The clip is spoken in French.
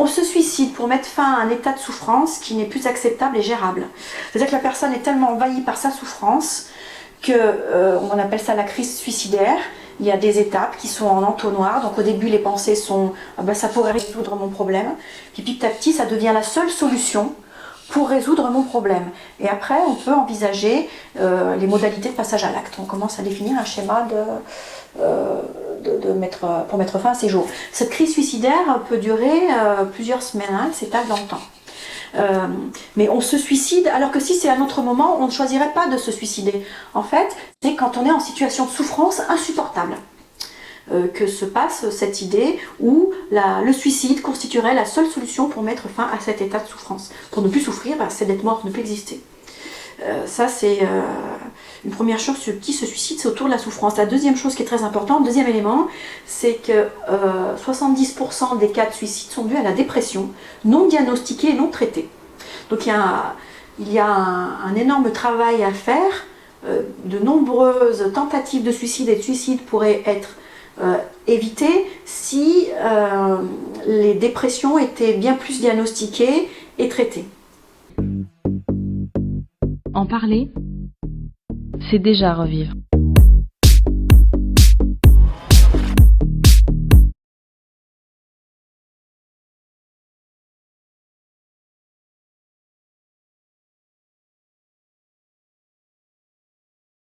On se suicide pour mettre fin à un état de souffrance qui n'est plus acceptable et gérable. C'est-à-dire que la personne est tellement envahie par sa souffrance on appelle ça la crise suicidaire. Il y a des étapes qui sont en entonnoir. Donc au début, les pensées sont ah ben, ça pourrait résoudre mon problème. Puis petit à petit, ça devient la seule solution pour résoudre mon problème. Et après, on peut envisager les modalités de passage à l'acte. On commence à définir un schéma pour mettre fin à ces jours. Cette crise suicidaire peut durer plusieurs semaines, hein, elle s'étale dans le temps. Mais on se suicide, alors que si c'est à un autre moment, on ne choisirait pas de se suicider. En fait, c'est quand on est en situation de souffrance insupportable que se passe cette idée où le suicide constituerait la seule solution pour mettre fin à cet état de souffrance. Pour ne plus souffrir, c'est d'être mort, ne plus exister. Ça, c'est une première chose qui se suicide, c'est autour de la souffrance. La deuxième chose qui est très importante, le deuxième élément, c'est que 70% des cas de suicide sont dus à la dépression, non diagnostiquée et non traitée. Donc il y a un énorme travail à faire. De nombreuses tentatives de suicide et de suicide pourraient être évitées si les dépressions étaient bien plus diagnostiquées et traitées. En parler, c'est déjà revivre.